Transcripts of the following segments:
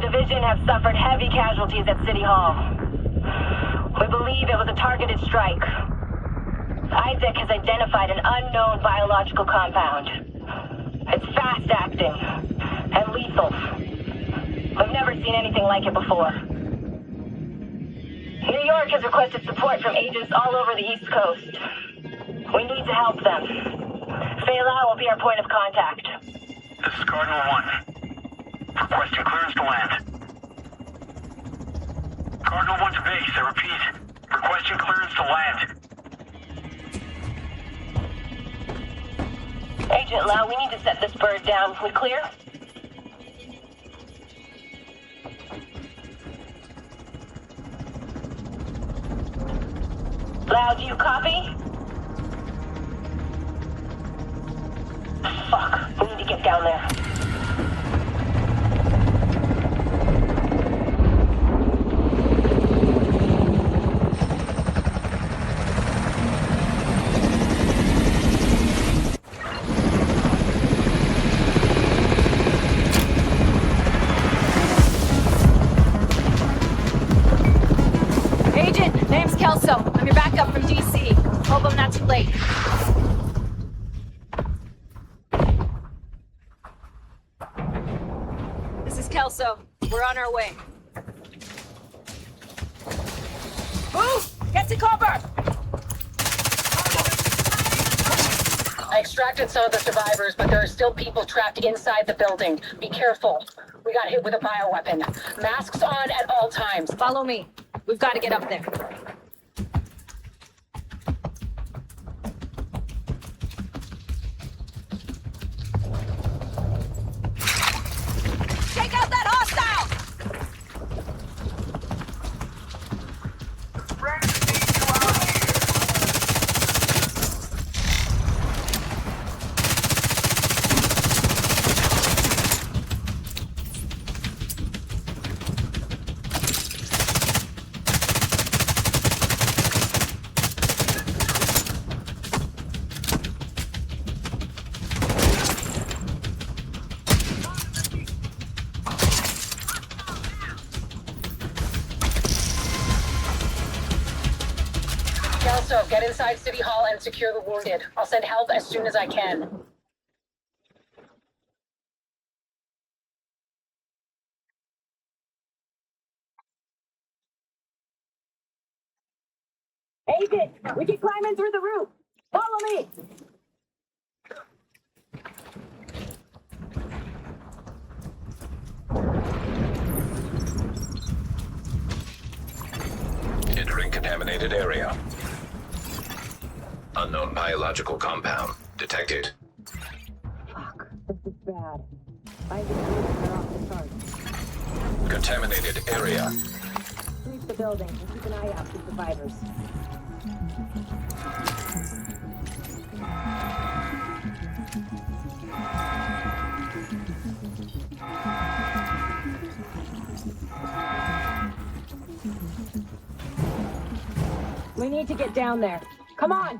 division have suffered heavy casualties at City Hall. We believe it was a targeted strike. Isaac has identified an unknown biological compound. It's fast-acting and lethal. We've never seen anything like it before. New York has requested support from agents all over the East Coast. We need to help them. Fela will be our point of contact. This is Cardinal 1. Requesting clearance to land. Cardinal 1 to base, I repeat. Requesting clearance to land. Agent Lau, we need to set this bird down. We clear? Lau, do you copy? Fuck, we need to get down there. Agent, name's Kelso. I'm your backup from DC. Hope I'm not too late. This is Kelso. We're on our way. Move! Get to cover! I extracted some of the survivors, but there are still people trapped inside the building. Be careful. We got hit with a bioweapon. Masks on at all times. Follow me. We've got to get up there. Take out that hostile! Kelso, get inside City Hall and secure the wounded. I'll send help as soon as I can. Agent, we can climb in through the roof. Follow me. Entering contaminated area. Unknown biological compound detected. Fuck, this is bad. Isaac are off the charts. Contaminated area. Sweep the building and keep an eye out for survivors. We need to get down there. Come on!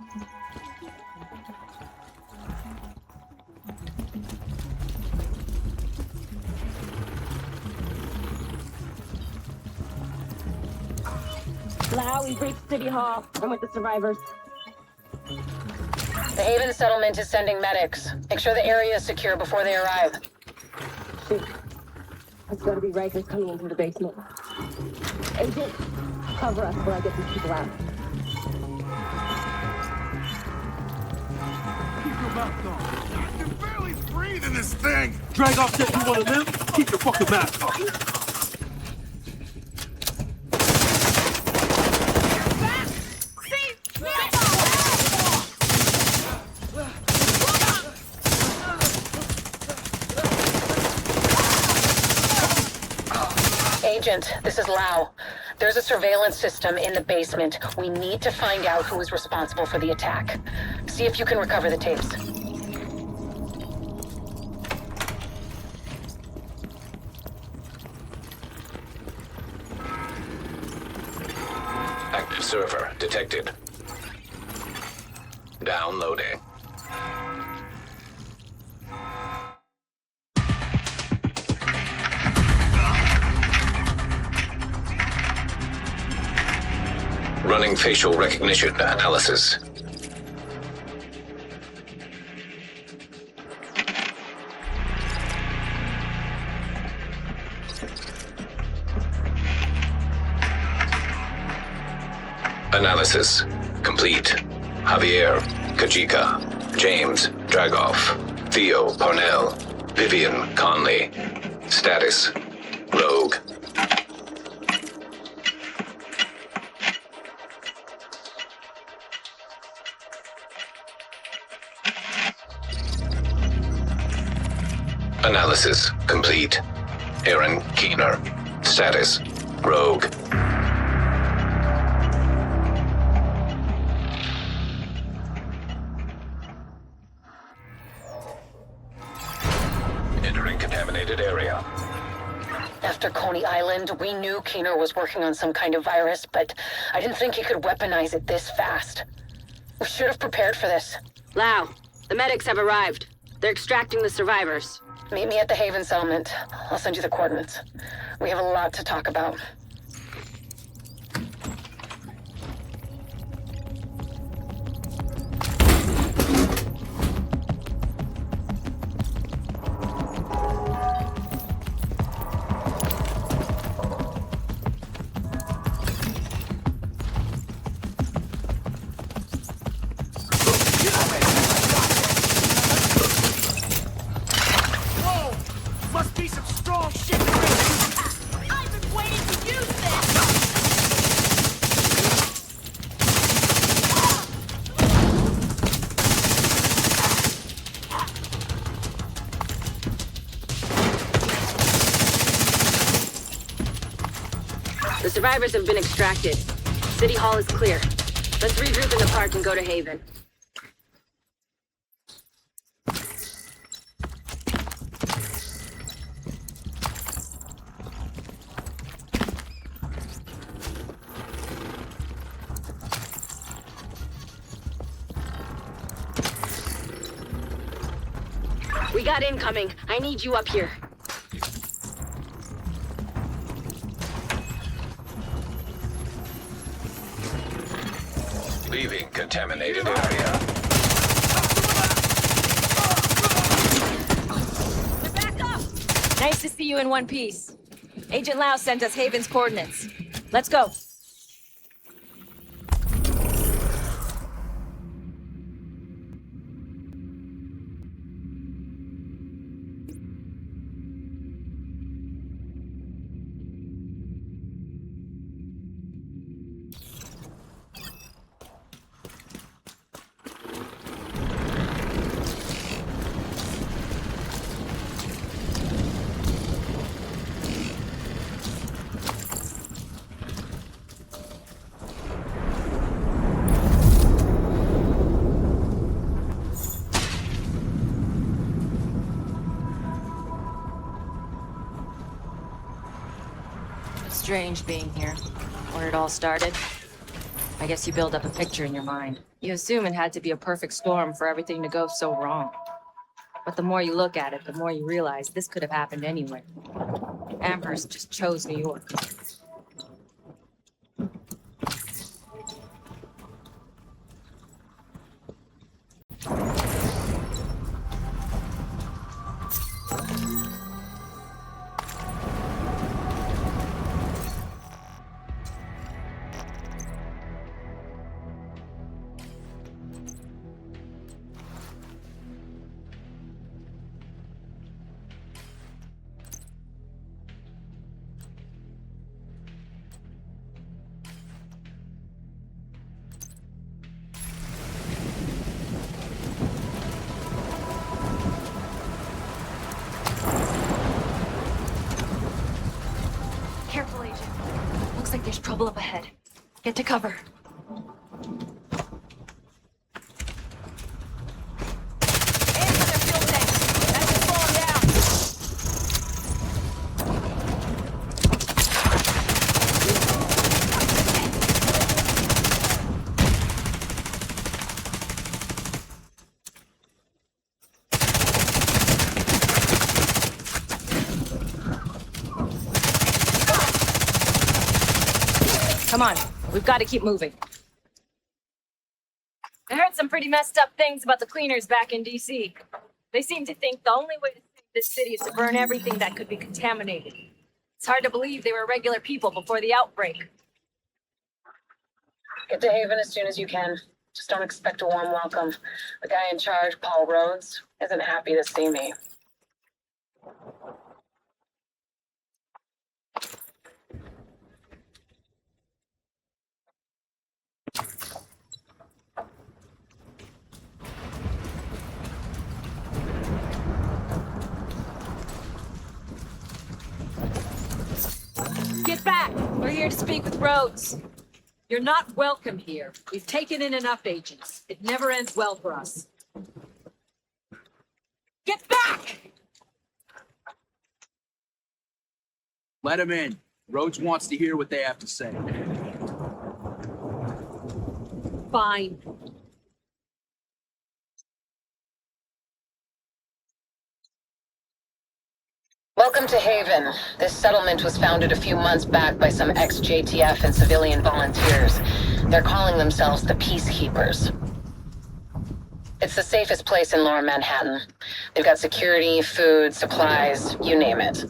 Lau, we reached City Hall. I'm with the survivors. The Haven settlement is sending medics. Make sure the area is secure before they arrive. Shoot. It's gotta be Rikers coming in through the basement. Agent, cover us while I get these people out. Keep your mask on. I can barely breathe in this thing. Drag off that you wanna live? Keep your fucking mask on. Agent, this is Lau. There's a surveillance system in the basement. We need to find out who is responsible for the attack. See if you can recover the tapes. Active server detected. Downloading. Running facial recognition analysis. Analysis complete. Javier, Kajika, James, Dragoff, Theo, Parnell, Vivian, Conley. Status, Rogue. Analysis complete. Aaron Keener. Status, Rogue. Entering contaminated area. After Coney Island, we knew Keener was working on some kind of virus, but I didn't think he could weaponize it this fast. We should have prepared for this. Lau, the medics have arrived. They're extracting the survivors. Meet me at the Haven settlement. I'll send you the coordinates. We have a lot to talk about. Must be some strong shit. I've been waiting to use this! The survivors have been extracted. City Hall is clear. Let's regroup in the park and go to Haven. We got incoming. I need you up here. Leaving contaminated area. Back up! Nice to see you in one piece. Agent Lau sent us Haven's coordinates. Let's go. Strange being here. Where it all started. I guess you build up a picture in your mind. You assume it had to be a perfect storm for everything to go so wrong. But the more you look at it, the more you realize this could have happened anywhere. Amherst just chose New York. Careful, Agent. Looks like there's trouble up ahead. Get to cover. Come on, we've got to keep moving. I heard some pretty messed up things about the cleaners back in DC. They seem to think the only way to save this city is to burn everything that could be contaminated. It's hard to believe they were regular people before the outbreak. Get to Haven as soon as you can. Just don't expect a warm welcome. The guy in charge, Paul Rhodes, isn't happy to see me. Get back! We're here to speak with Rhodes. You're not welcome here. We've taken in enough agents. It never ends well for us. Get back! Let him in. Rhodes wants to hear what they have to say. Fine. Welcome to Haven. This settlement was founded a few months back by some ex-JTF and civilian volunteers. They're calling themselves the Peacekeepers. It's the safest place in lower Manhattan. They've got security, food, supplies, you name it.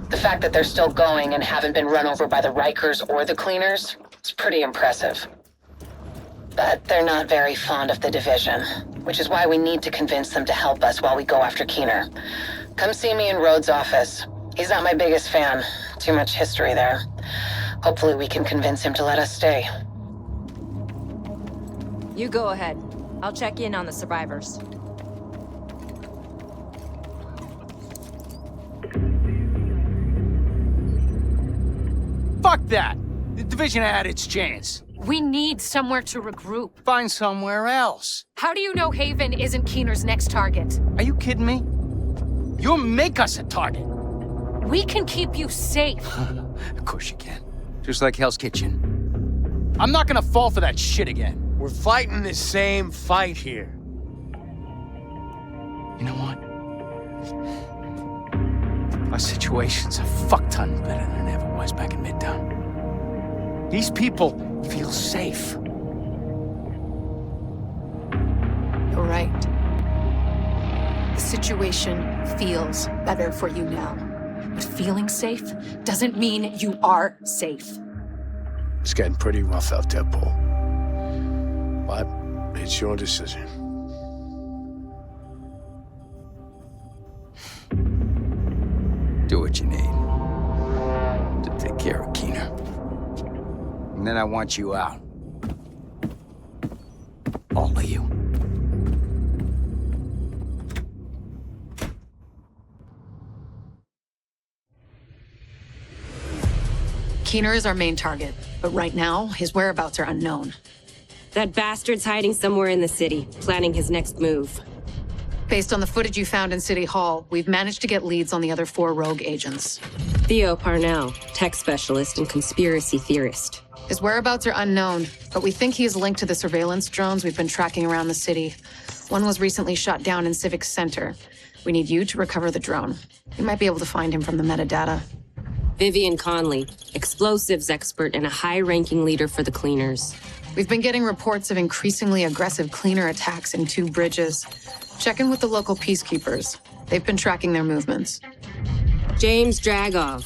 The fact that they're still going and haven't been run over by the Rikers or the cleaners is pretty impressive. But they're not very fond of the division, which is why we need to convince them to help us while we go after Keener. Come see me in Rhodes' office. He's not my biggest fan. Too much history there. Hopefully we can convince him to let us stay. You go ahead. I'll check in on the survivors. Fuck that! The division had its chance. We need somewhere to regroup. Find somewhere else. How do you know Haven isn't Keener's next target? Are you kidding me? You'll make us a target. We can keep you safe. Of course you can. Just like Hell's Kitchen. I'm not gonna fall for that shit again. We're fighting the same fight here. You know what? Our situation's a fuck ton better than it ever was back in Midtown. These people feel safe. You're right. The situation feels better for you now. But feeling safe doesn't mean you are safe. It's getting pretty rough out there, Paul. But it's your decision. Do what you need to take care of Keener. And then I want you out. All of you. Keener is our main target, but right now, his whereabouts are unknown. That bastard's hiding somewhere in the city, planning his next move. Based on the footage you found in City Hall, we've managed to get leads on the other 4 rogue agents. Theo Parnell, tech specialist and conspiracy theorist. His whereabouts are unknown, but we think he is linked to the surveillance drones we've been tracking around the city. One was recently shot down in Civic Center. We need you to recover the drone. You might be able to find him from the metadata. Vivian Conley, explosives expert and a high-ranking leader for the cleaners. We've been getting reports of increasingly aggressive cleaner attacks in 2 bridges. Check in with the local peacekeepers. They've been tracking their movements. James Dragov,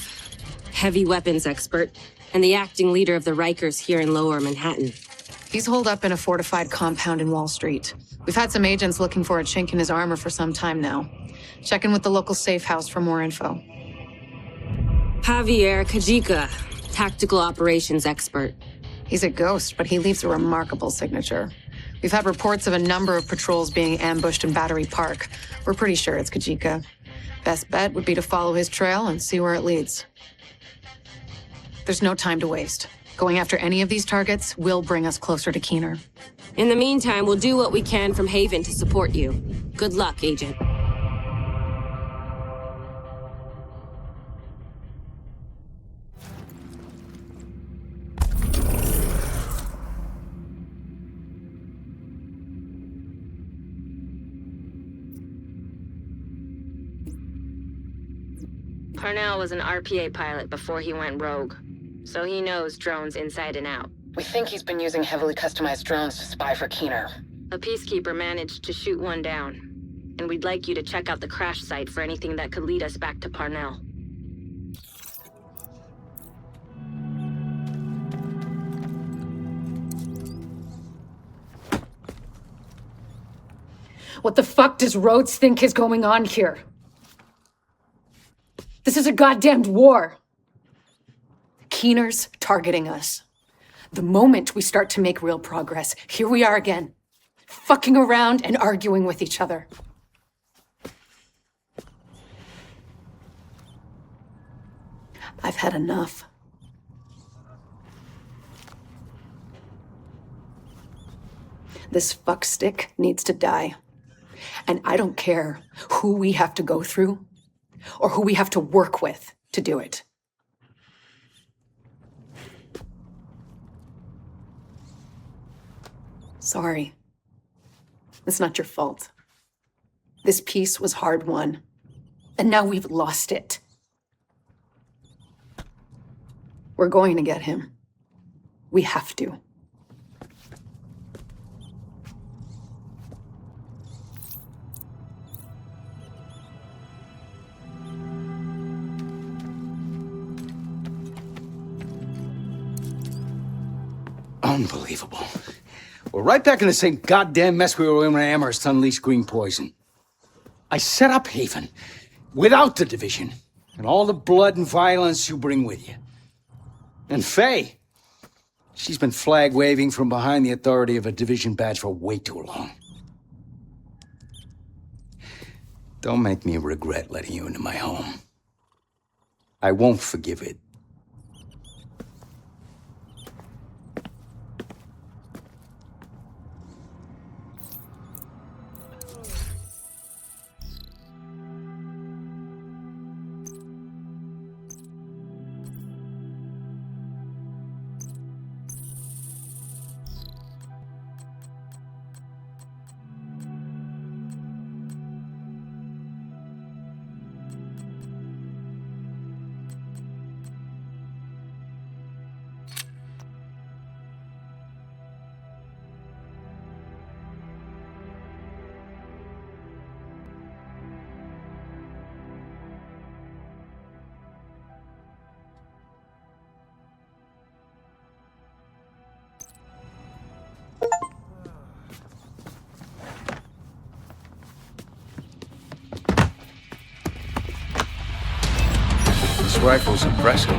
heavy weapons expert, and the acting leader of the Rikers here in Lower Manhattan. He's holed up in a fortified compound in Wall Street. We've had some agents looking for a chink in his armor for some time now. Check in with the local safe house for more info. Javier Kajika, tactical operations expert. He's a ghost, but he leaves a remarkable signature. We've had reports of a number of patrols being ambushed in Battery Park. We're pretty sure it's Kajika. Best bet would be to follow his trail and see where it leads. There's no time to waste. Going after any of these targets will bring us closer to Keener. In the meantime, we'll do what we can from Haven to support you. Good luck, Agent. Parnell was an RPA pilot before he went rogue, so he knows drones inside and out. We think he's been using heavily customized drones to spy for Keener. A peacekeeper managed to shoot one down, and we'd like you to check out the crash site for anything that could lead us back to Parnell. What the fuck does Rhodes think is going on here? This is a goddamned war. Keener's targeting us. The moment we start to make real progress, here we are again, fucking around and arguing with each other. I've had enough. This fuckstick needs to die. And I don't care who we have to go through or who we have to work with to do it. Sorry. It's not your fault. This peace was hard won, and now we've lost it. We're going to get him. We have to. Unbelievable. We're right back in the same goddamn mess we were in when Amherst unleashed green poison. I set up Haven without the division and all the blood and violence you bring with you. And Faye, she's been flag waving from behind the authority of a division badge for way too long. Don't make me regret letting you into my home. I won't forgive it. This rifle's impressive.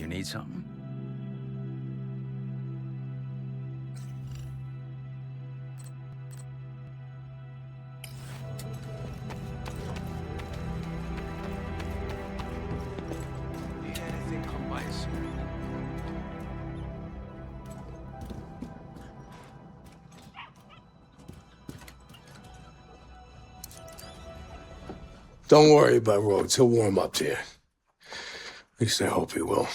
Need something? Don't worry about Rhodes. He'll warm up to you. At least I hope he will.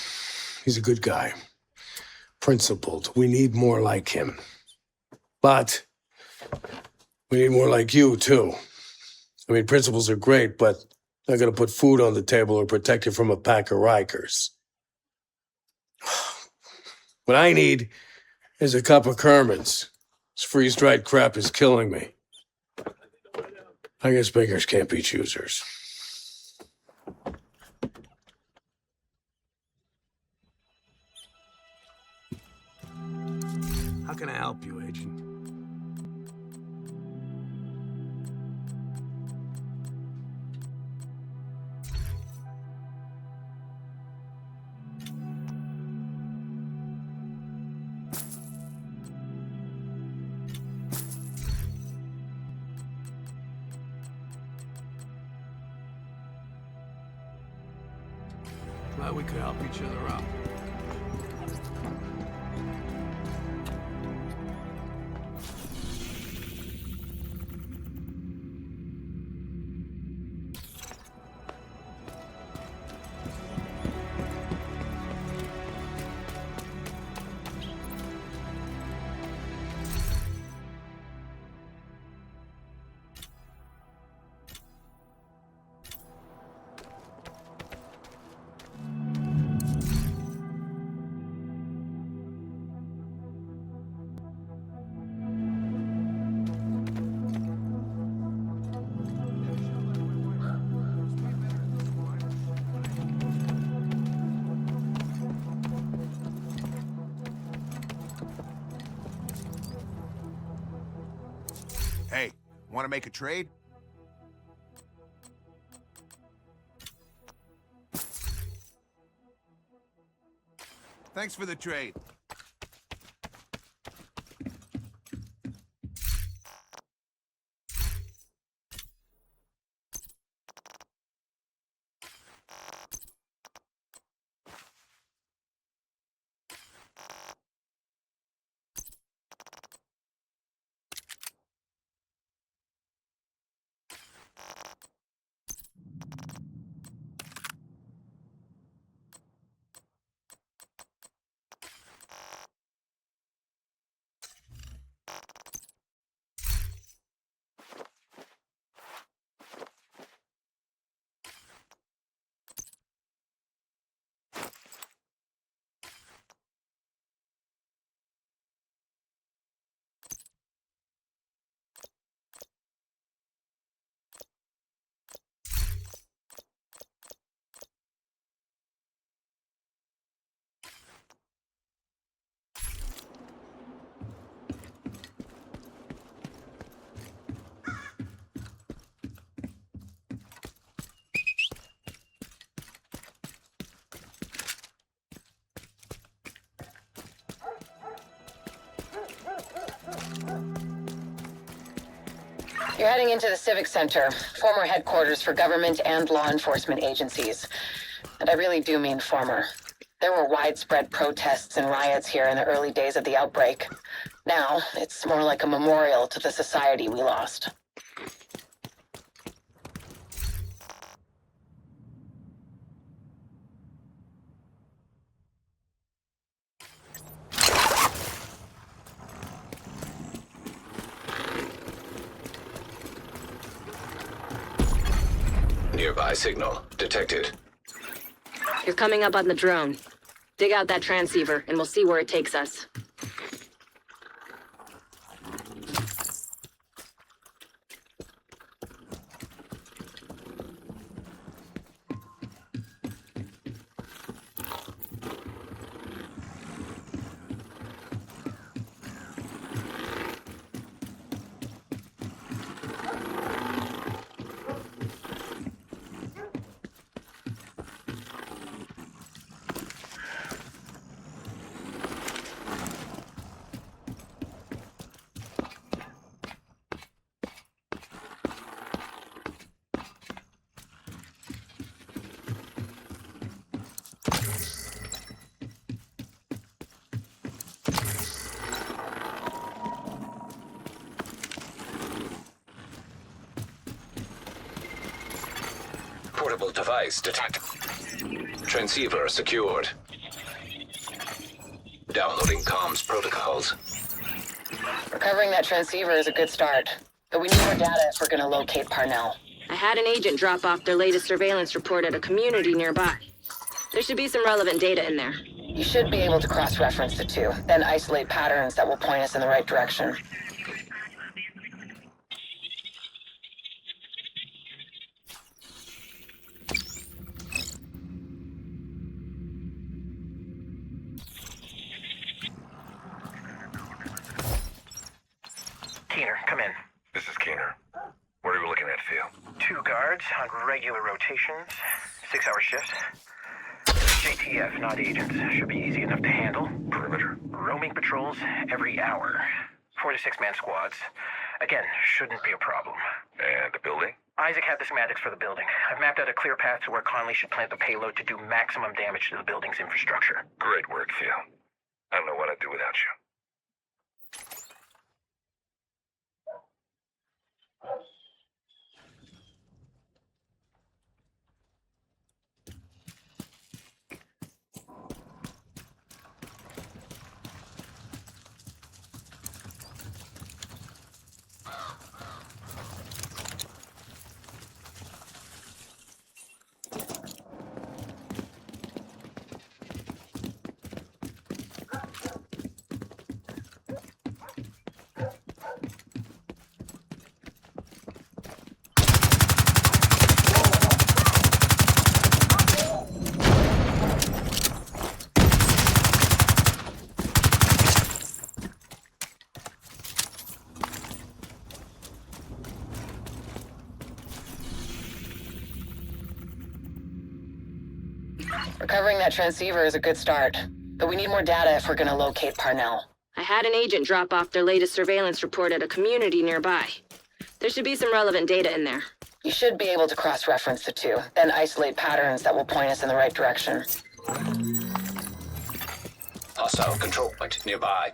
He's a good guy. Principled. We need more like him. But we need more like you, too. I mean, principles are great, but not gonna put food on the table or protect you from a pack of Rikers. What I need is a cup of Kerman's. This freeze-dried crap is killing me. I guess beggars can't be choosers. How can I help you, Agent? Glad we could help each other out. Want to make a trade? Thanks for the trade. You're heading into the Civic Center, former headquarters for government and law enforcement agencies. And I really do mean former. There were widespread protests and riots here in the early days of the outbreak. Now, it's more like a memorial to the society we lost. Nearby signal detected. You're coming up on the drone. Dig out that transceiver, and we'll see where it takes us. Portable device detected. Transceiver secured. Downloading comms protocols. Recovering that transceiver is a good start, but we need more data if we're gonna locate Parnell. I had an agent drop off their latest surveillance report at a community nearby. There should be some relevant data in there. You should be able to cross-reference the two, then isolate patterns that will point us in the right direction. Keener, come in. This is Keener. What are we looking at, Theo? 2 guards on regular rotations, 6-hour shifts. JTF, not agents. Should be easy enough to handle. Perimeter? Roaming patrols every hour. 4 to 6 man squads. Again, shouldn't be a problem. And the building? Isaac had the schematics for the building. I've mapped out a clear path to where Conley should plant the payload to do maximum damage to the building's infrastructure. Great work, Theo. I don't know what I'd do without you. that transceiver is a good start, but we need more data if we're gonna locate Parnell. I had an agent drop off their latest surveillance report at a community nearby. There should be some relevant data in there. You should be able to cross-reference the two, then isolate patterns that will point us in the right direction. Hostile control point nearby.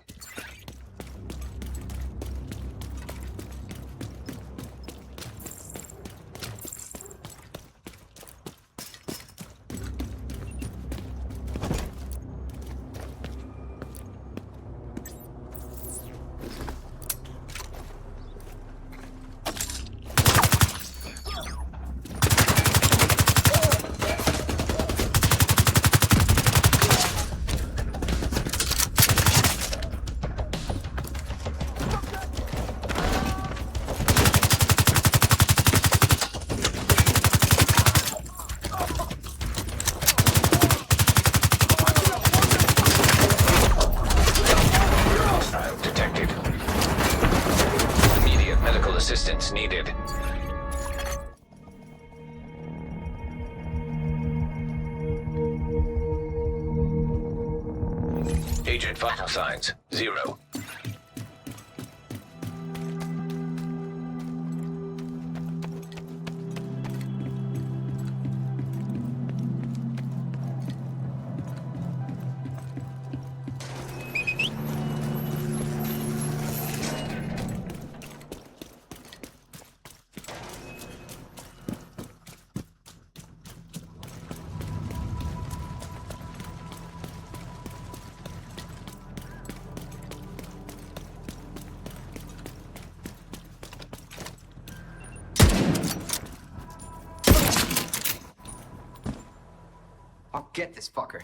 Assistance needed. Agent vital signs 0. I'll get this fucker.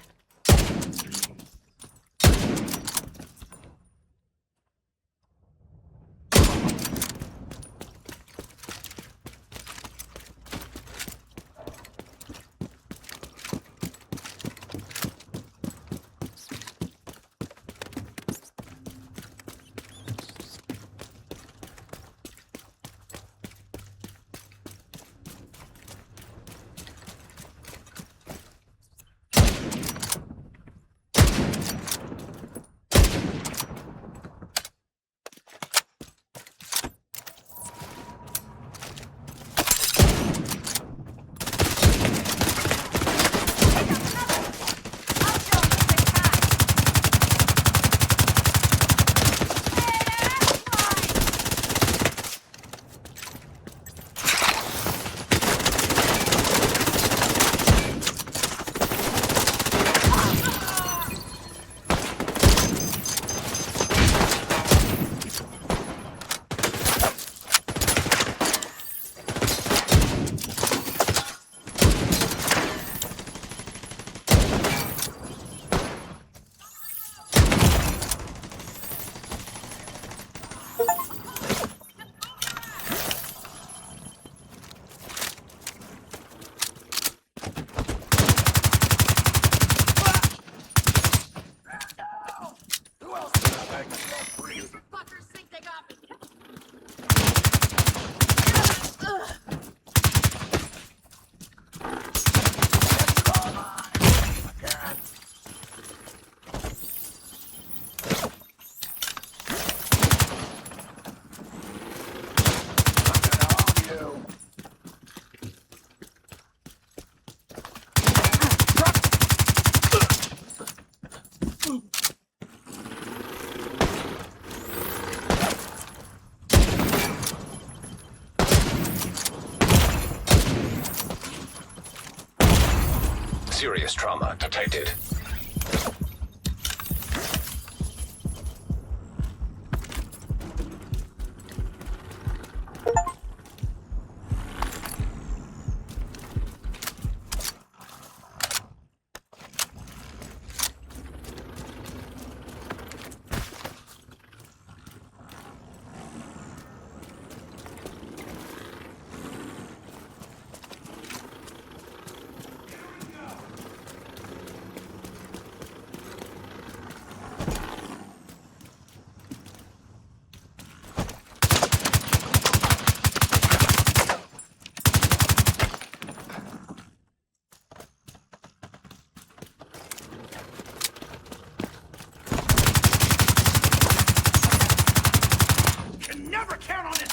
Serious trauma detected.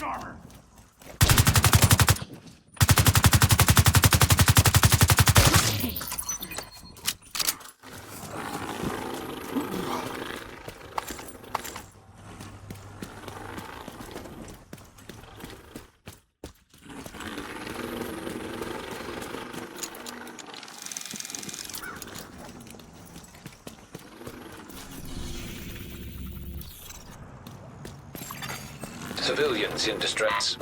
armor! Civilians in distress.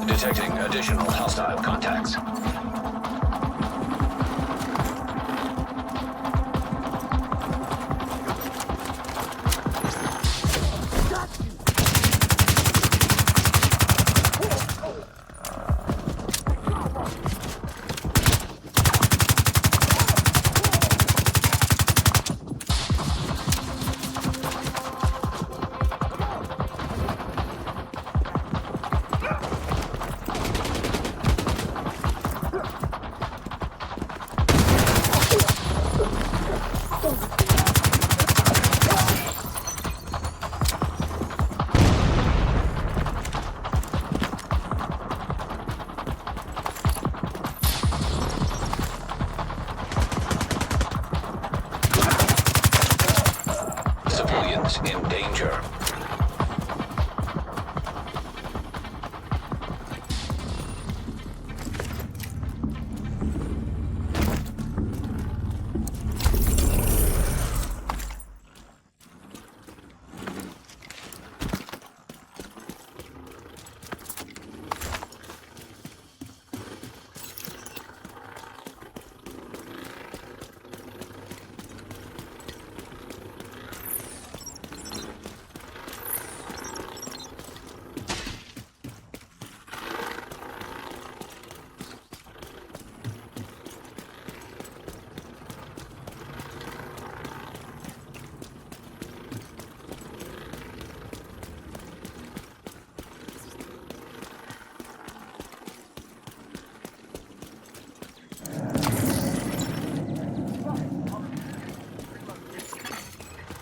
Detecting additional hostile contacts. Civilians in danger.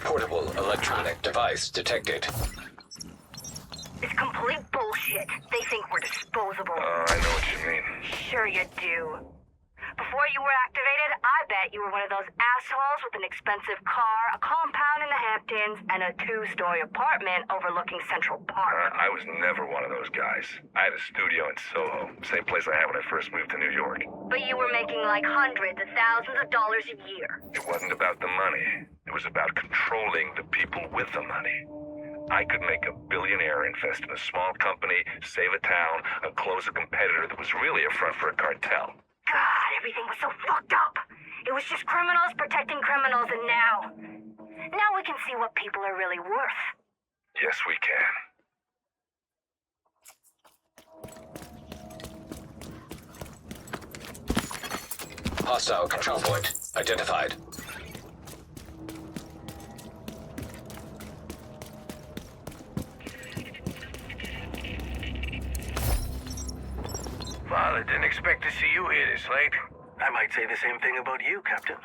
Portable electronic device detected. It's complete bullshit. They think we're disposable. I know what you mean. Sure you do. Before you were activated, I bet you were one of those assholes with an expensive car, a compound in the Hamptons, and a 2-story apartment overlooking Central Park. I was never one of those guys. I had a studio in Soho, same place I had when I first moved to New York. But you were making like hundreds of thousands of dollars a year. It wasn't about the money. It was about controlling the people with the money. I could make a billionaire invest in a small company, save a town, and close a competitor that was really a front for a cartel. God, everything was so fucked up. It was just criminals protecting criminals, and now we can see what people are really worth. Yes, we can. Hostile control point identified. Well, I didn't expect to see you here this late. I might say the same thing about you, Captain.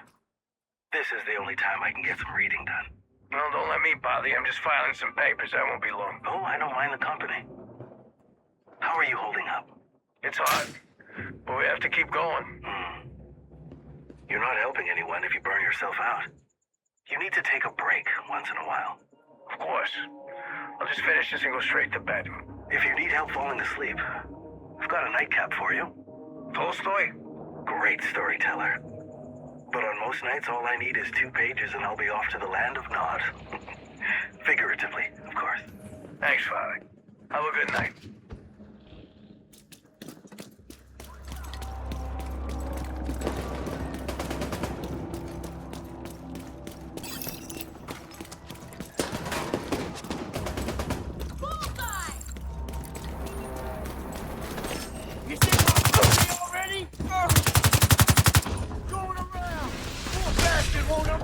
This is the only time I can get some reading done. Well, don't let me bother you. I'm just filing some papers. I won't be long. Oh, I don't mind the company. How are you holding up? It's hard, but we have to keep going. You're not helping anyone if you burn yourself out. You need to take a break once in a while. Of course. I'll just finish this and go straight to bed. If you need help falling asleep, I've got a nightcap for you. Tolstoy? Great storyteller. But on most nights, all I need is 2 pages and I'll be off to the land of Nod. Figuratively, of course. Thanks, Father. Have a good night. You see my already? Going around! Poor bastard, won't him?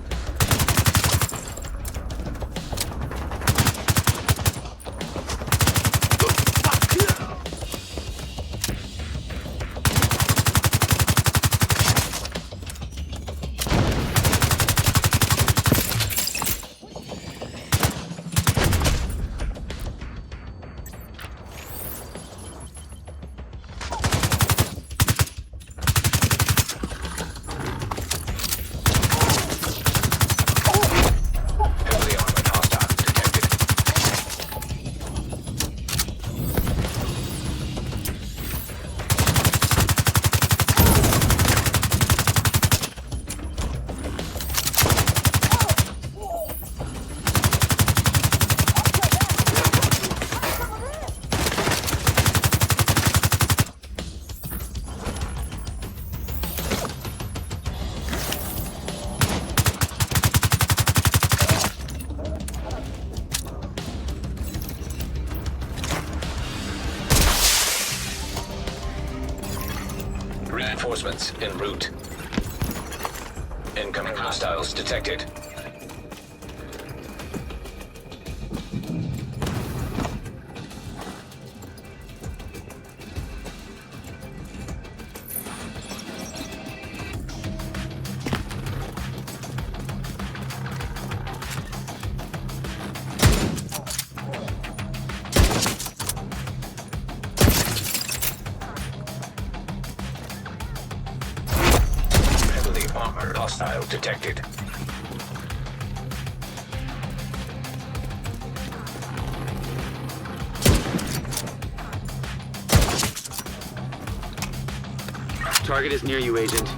Heavily armored hostile detected. Reinforcements en route. Incoming hostiles detected. Heavily armored hostile detected. Target is near you, Agent.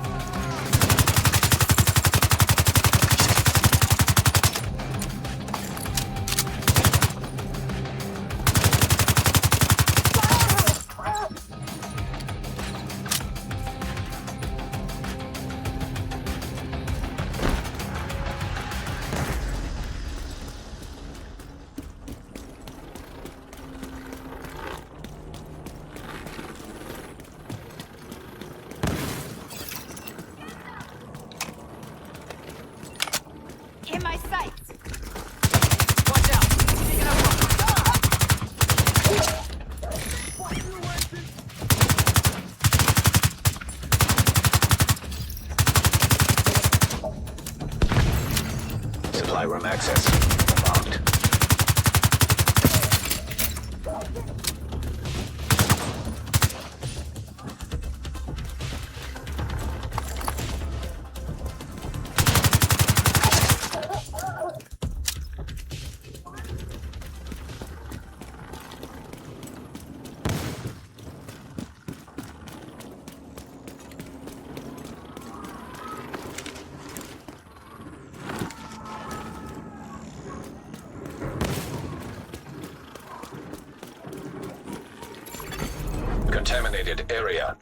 In my sights! Watch out! Taking a Supply room access locked. Contaminated area.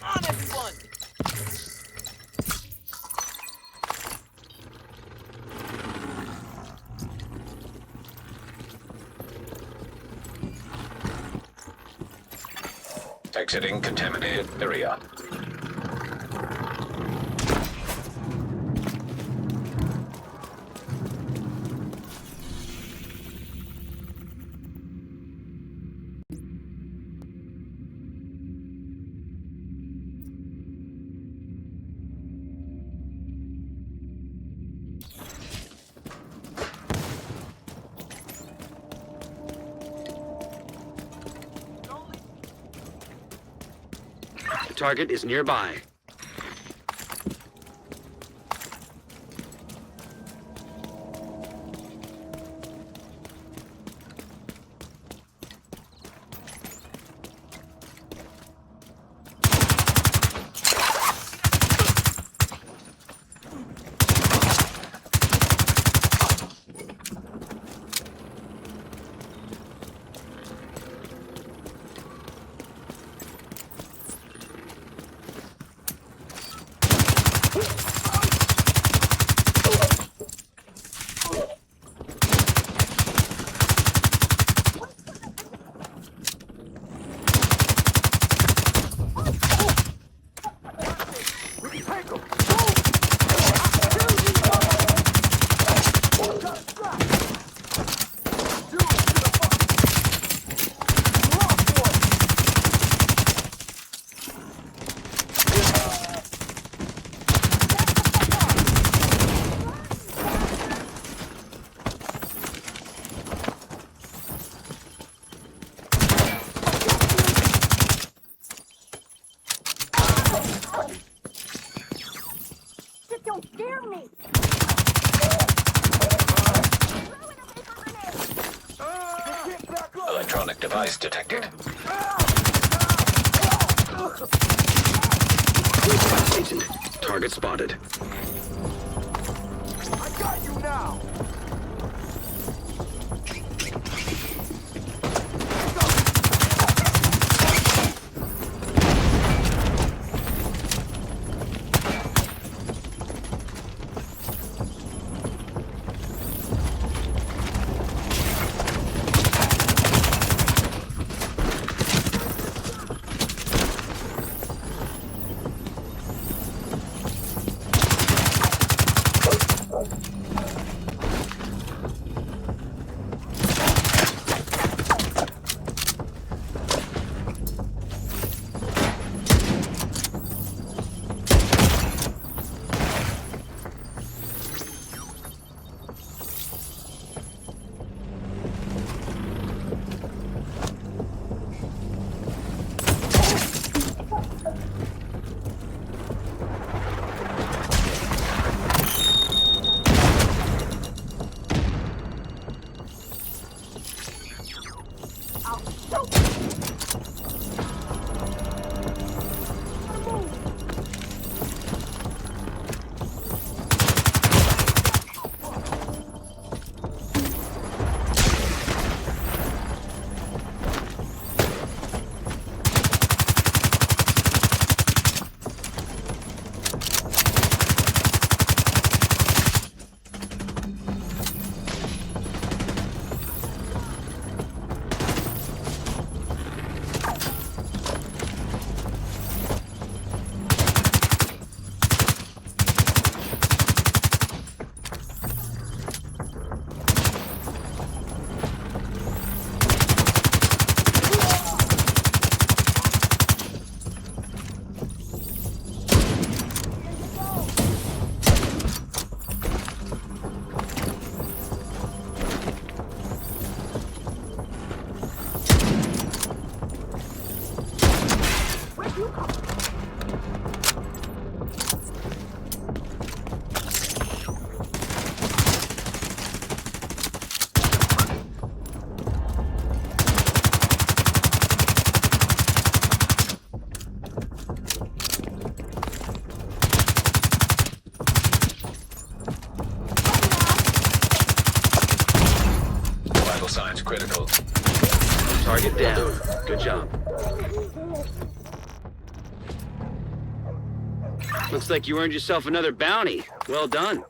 On, everyone! Exiting contaminated area. The target is nearby. Don't scare me! Electronic device detected. Agent, target spotted. I got you now! Vital signs critical. Target down. Good job. Looks like you earned yourself another bounty. Well done.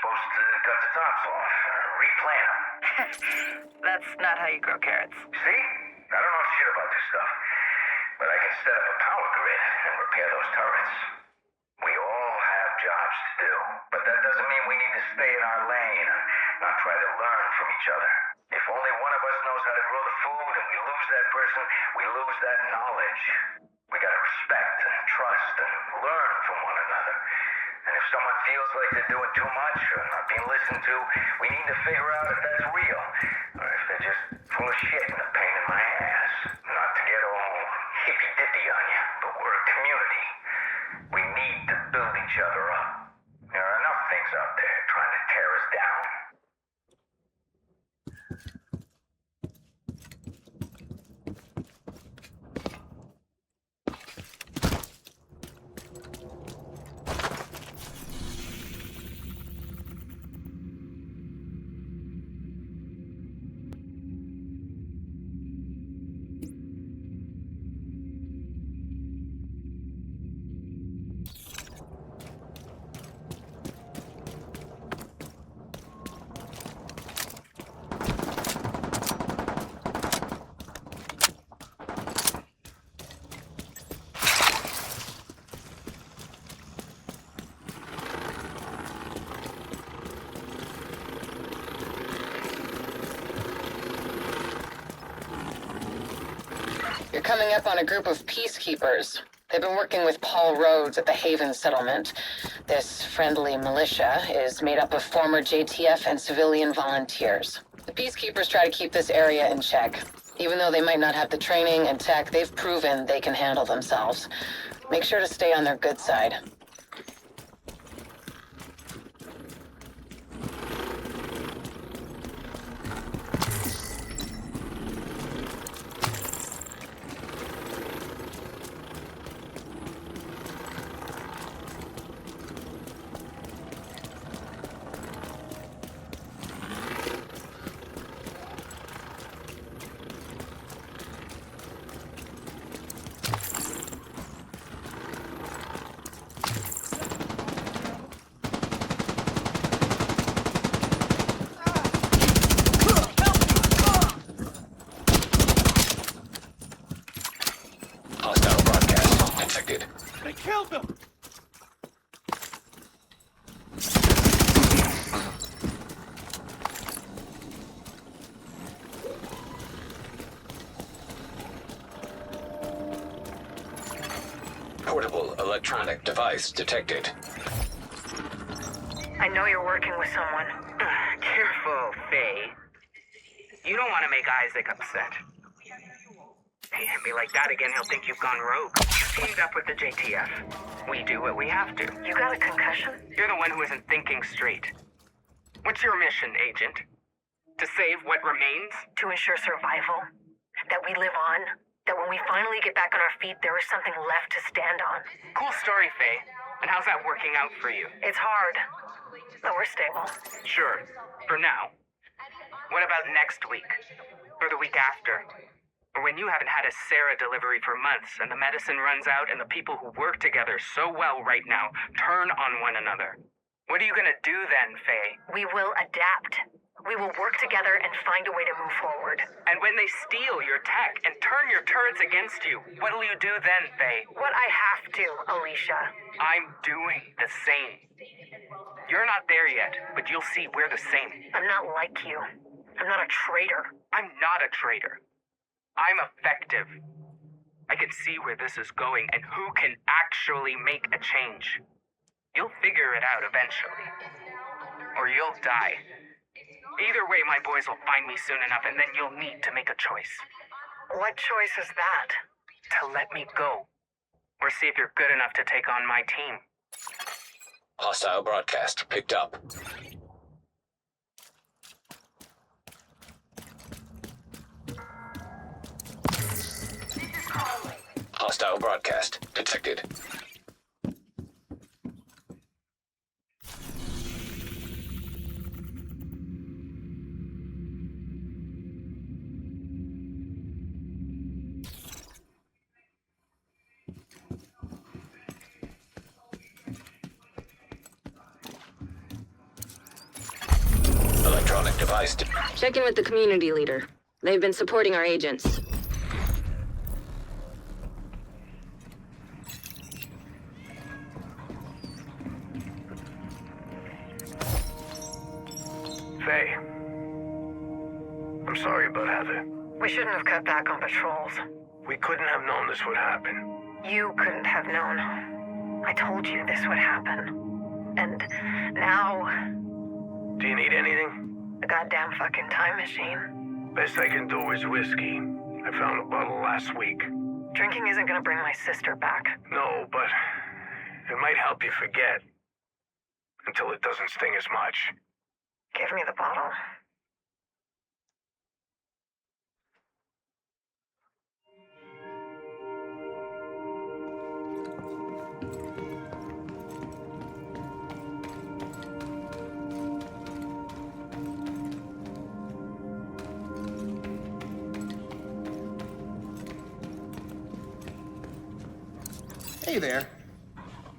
supposed to cut the tops off, replant them. That's not how you grow carrots. See? I don't know shit about this stuff, but I can set up a power grid and repair those turrets. We all have jobs to do, but that doesn't mean we need to stay in our lane and not try to learn from each other. If only one of us knows how to grow the food and we lose that person, we lose that knowledge. We gotta respect and trust and learn from one another. And if someone feels like they're doing too much or not being listened to, we need to figure out if that's real, or if they're just full of shit and a pain in my ass. Not to get all hippy-dippy on you, but we're a community. We need to build each other up. There are enough things out there trying to tear us down. You're coming up on a group of peacekeepers. They've been working with Paul Rhodes at the Haven settlement. This friendly militia is made up of former JTF and civilian volunteers. The peacekeepers try to keep this area in check. Even though they might not have the training and tech, they've proven they can handle themselves. Make sure to stay on their good side. Hostile broadcast detected. They killed them! Portable electronic device detected. I know you're working with someone. Careful, Faye. You don't want to make Isaac upset. Hey, hit me like that again, he'll think you've gone rogue. You teamed up with the JTF. We do what we have to. You got a concussion? You're the one who isn't thinking straight. What's your mission, Agent? To save what remains? To ensure survival. That we live on. That when we finally get back on our feet, there is something left to stand on. Cool story, Faye. And how's that working out for you? It's hard, but we're stable. Sure, for now. What about next week? Or the week after? Or when you haven't had a Sarah delivery for months and the medicine runs out and the people who work together so well right now turn on one another? What are you gonna do then, Faye? We will adapt. We will work together and find a way to move forward. And when they steal your tech and turn your turrets against you, what'll you do then, Faye? What I have to, Alicia. I'm doing the same. You're not there yet, but you'll see we're the same. I'm not like you. I'm not a traitor. I'm not a traitor. I'm effective. I can see where this is going and who can actually make a change. You'll figure it out eventually. Or you'll die. Either way, my boys will find me soon enough, and then you'll need to make a choice. What choice is that? To let me go. Or see if you're good enough to take on my team. Hostile broadcast picked up. Hostile broadcast detected. Device. Check in with the community leader. They've been supporting our agents. Faye. I'm sorry about Heather. We shouldn't have cut back on patrols. We couldn't have known this would happen. You couldn't have known. I told you this would happen. And now, Do you need anything? a goddamn fucking time machine. Best I can do is whiskey. I found a bottle last week. Drinking isn't gonna bring my sister back. No, but it might help you forget. Until it doesn't sting as much. Give me the bottle. Hey there.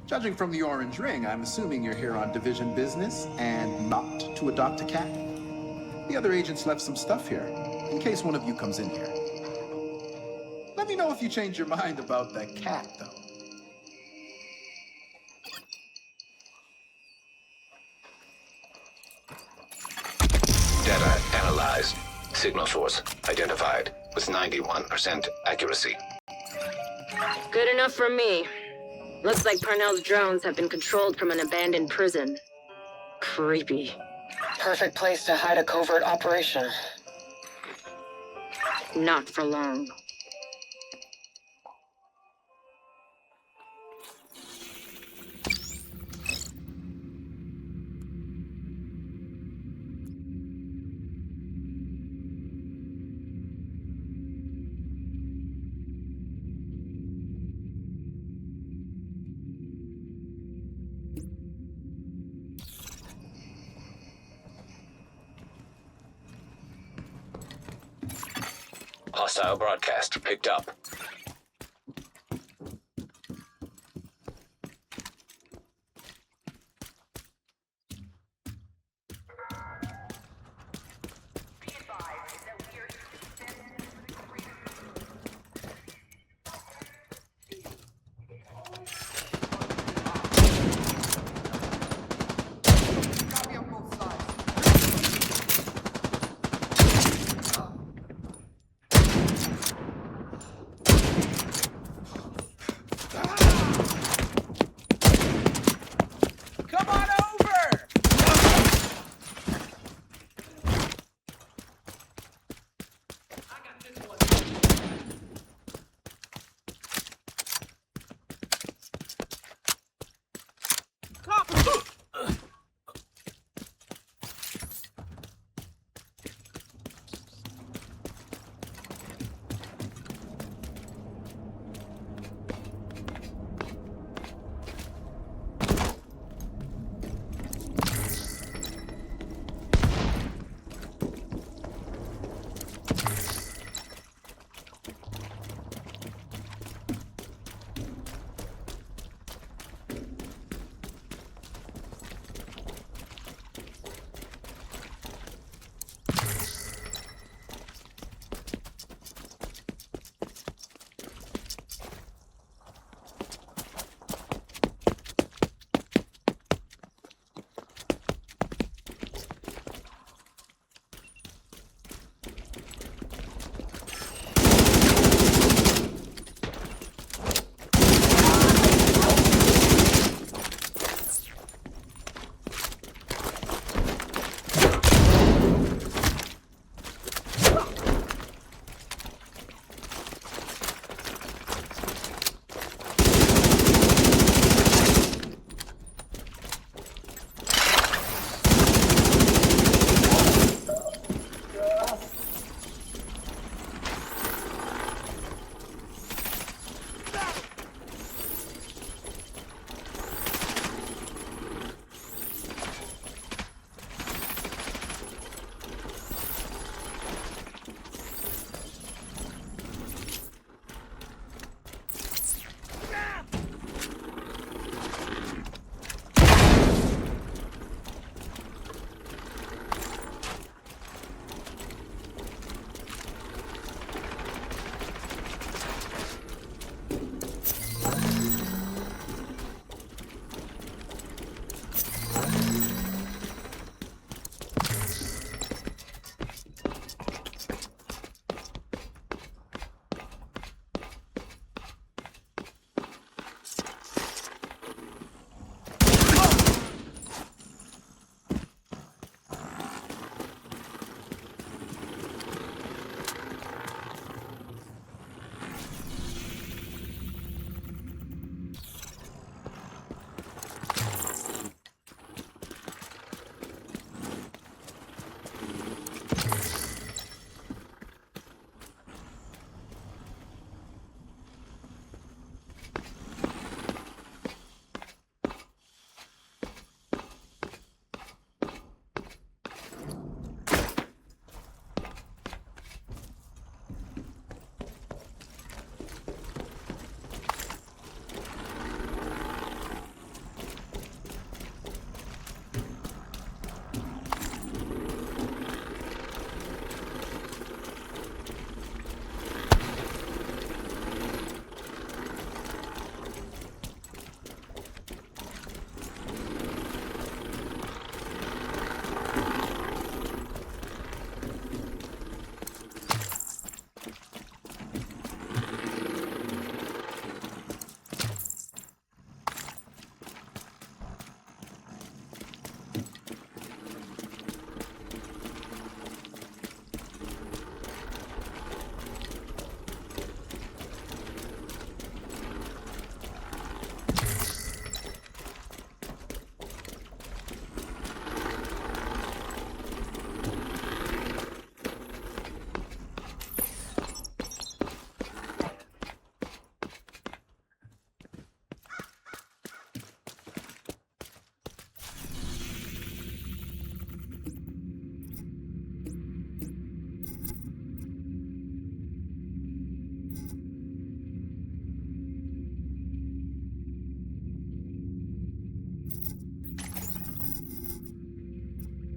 Judging from the orange ring, I'm assuming you're here on division business and not to adopt a cat. The other agents left some stuff here, in case one of you comes in here. Let me know if you change your mind about the cat, though. Data analyzed. Signal source identified with 91% accuracy. Good enough for me. Looks like Parnell's drones have been controlled from an abandoned prison. Creepy. Perfect place to hide a covert operation. Not for long. Hostile broadcast picked up.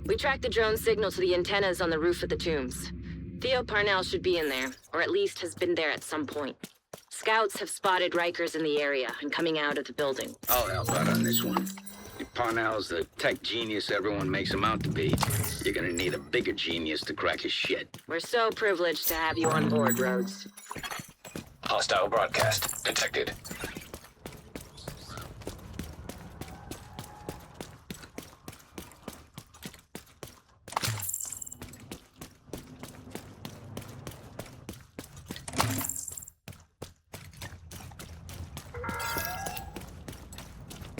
We tracked the drone signal to the antennas on the roof of the tombs. Theo Parnell should be in there, or at least has been there at some point. Scouts have spotted Rikers in the area and coming out of the building. I'll help out on this one. If Parnell's the tech genius everyone makes him out to be, you're gonna need a bigger genius to crack his shit. We're so privileged to have you on board, Rhodes. Hostile broadcast detected.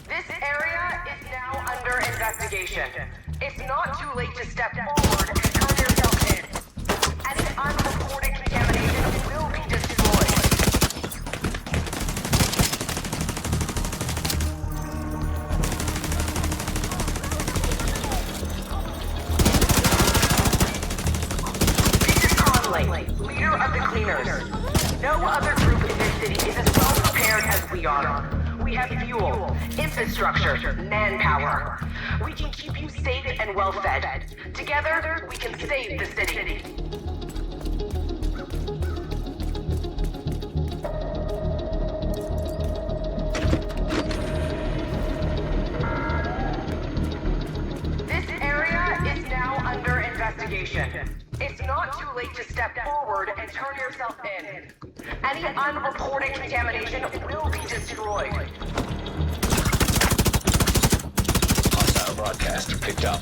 This area is now under investigation. It's not too late to step forward and turn yourself in. Any unreported contamination will be destroyed. This is Conley, leader of the Cleaners. No other group in this city is as well prepared as we are. We have fuel, infrastructure, manpower. We can keep you safe and well fed. Together, we can save the city. This area is now under investigation. It's not too late to step forward and turn yourself in. Any unreported contamination will be destroyed. Hostile broadcast picked up.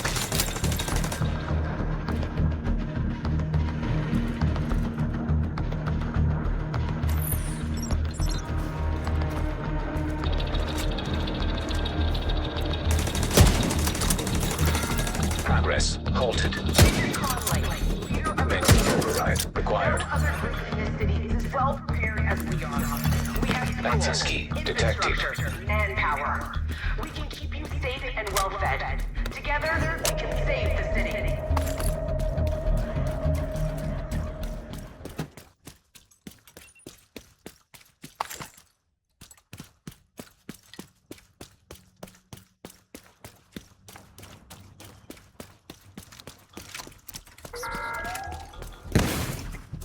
Progress halted. Manual override required. Well prepared as we are. We have Access key detected. Manpower. We can keep you safe and well fed. Together, we can save the city.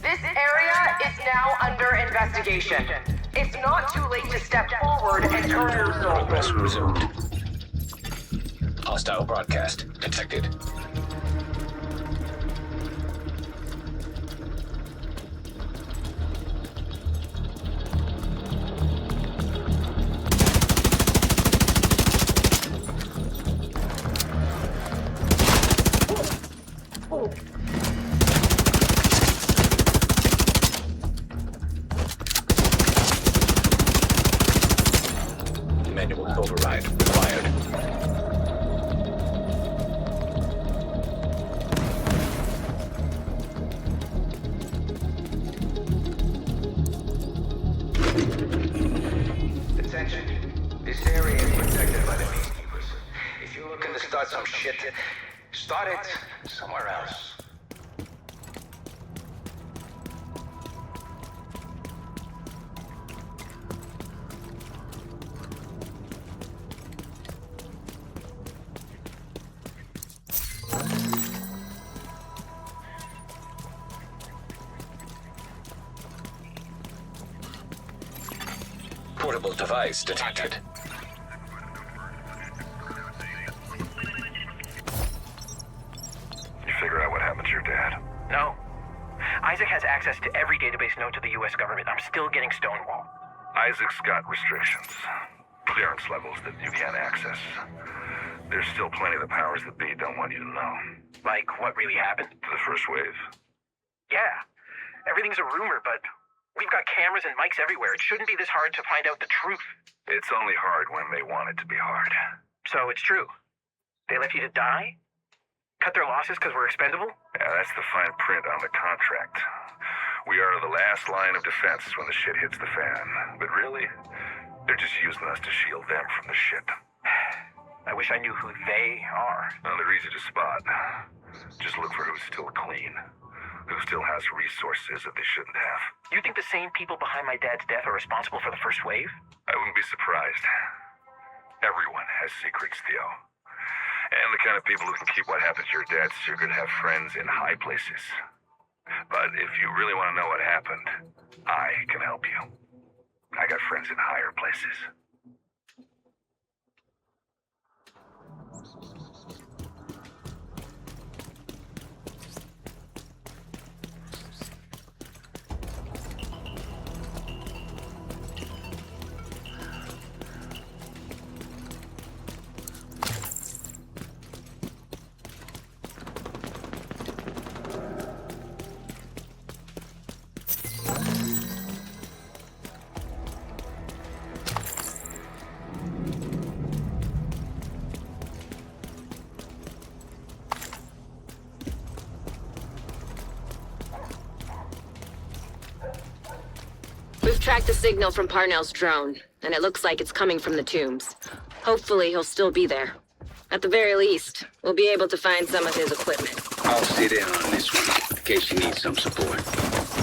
This area is now under investigation. It's not too late to step forward and turn yourself. Progress resumed. Hostile broadcast detected. Manual override required. Attention. This area is protected by the peacekeepers. If you're looking to start some shit, start it somewhere else. Portable device detected. You figure out what happened to your dad? No. Isaac has access to every database known to the U.S. government. I'm still getting stonewalled. Isaac's got restrictions. Clearance levels that you can't access. There's still plenty of the powers that be don't want you to know. Like, what really happened? The first wave. Yeah. Everything's a rumor, but we've got cameras and mics everywhere. It shouldn't be this hard to find out the truth. It's only hard when they want it to be hard. So it's true. They left you to die? Cut their losses because we're expendable? Yeah, that's the fine print on the contract. We are the last line of defense when the shit hits the fan. But really, they're just using us to shield them from the shit. I wish I knew who they are. Well, they're easy to spot. Just look for who's still clean. Who still has resources that they shouldn't have. You think the same people behind my dad's death are responsible for the first wave? I wouldn't be surprised. Everyone has secrets, Theo. And the kind of people who can keep what happened to your dad secret have friends in high places. But if you really want to know what happened, I can help you. I got friends in higher places. We've tracked the signal from Parnell's drone, and it looks like it's coming from the tombs. Hopefully he'll still be there. At the very least, we'll be able to find some of his equipment. I'll sit in on this one, in case you need some support.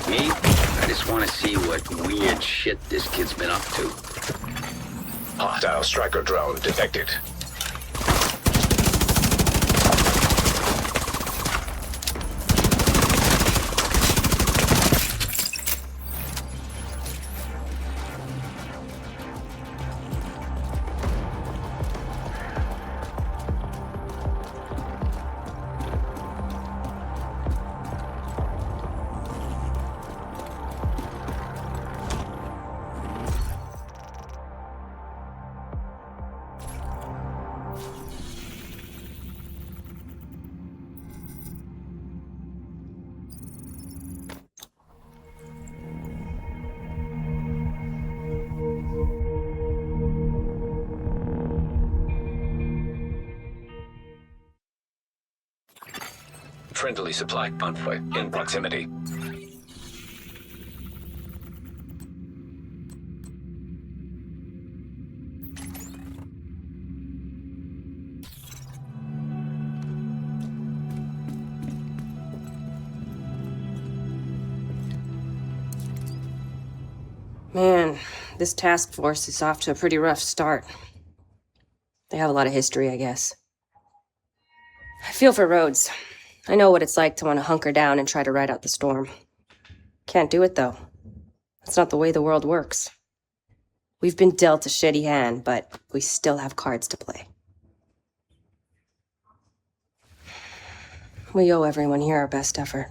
Me? I just want to see what weird shit this kid's been up to. Hostile striker drone detected. Friendly supply convoy in proximity. Man, this task force is off to a pretty rough start. They have a lot of history, I guess. I feel for Rhodes. I know what it's like to want to hunker down and try to ride out the storm. Can't do it, though. That's not the way the world works. We've been dealt a shitty hand, but we still have cards to play. We owe everyone here our best effort.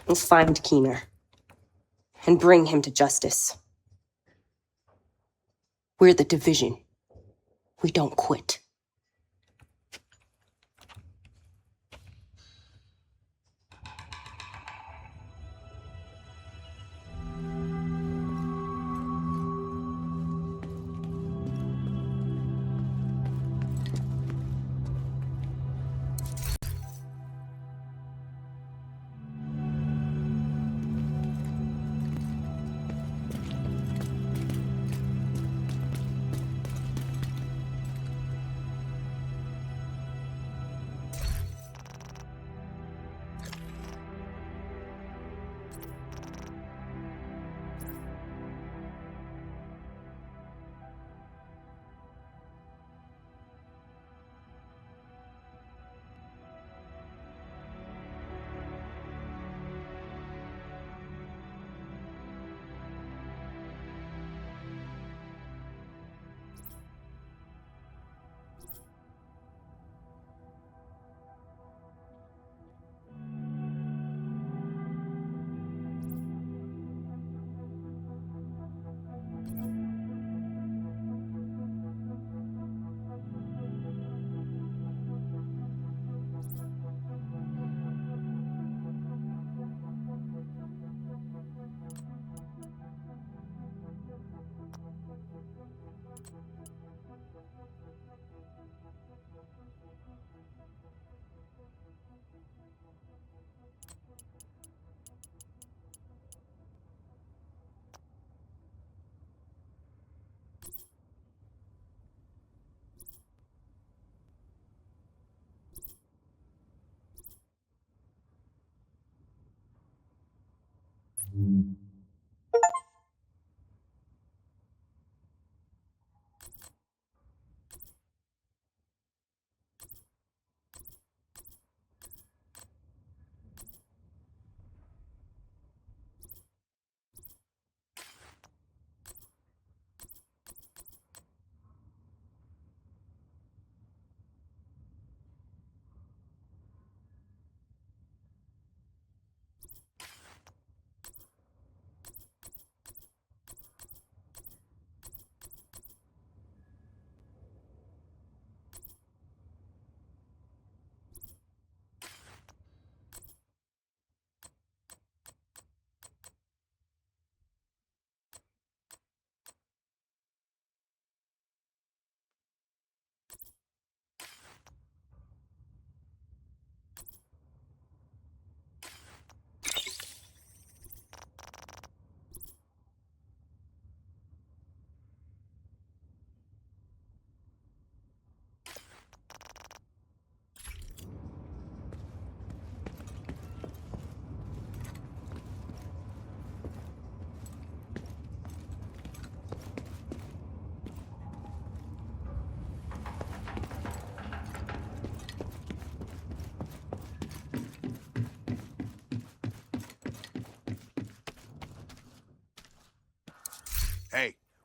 Let's find Keener and bring him to justice. We're the Division. We don't quit.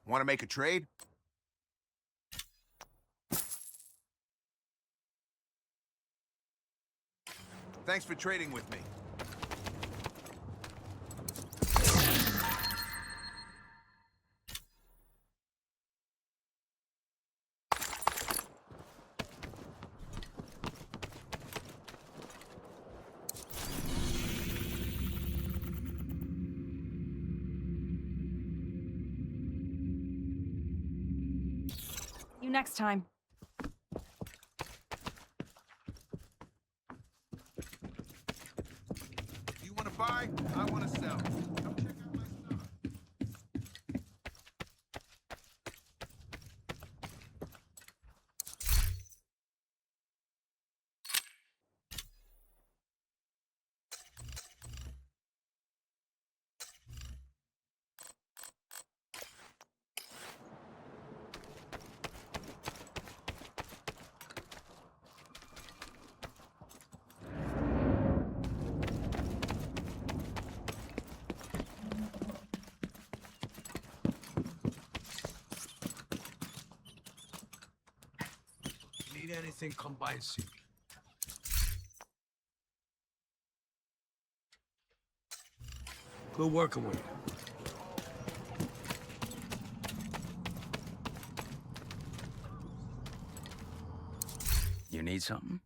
Want to make a trade? Thanks for trading with me. You next time. You want to buy? I want to sell. Come check out my stuff. Need anything, come by and see me. Good working with you. You need something?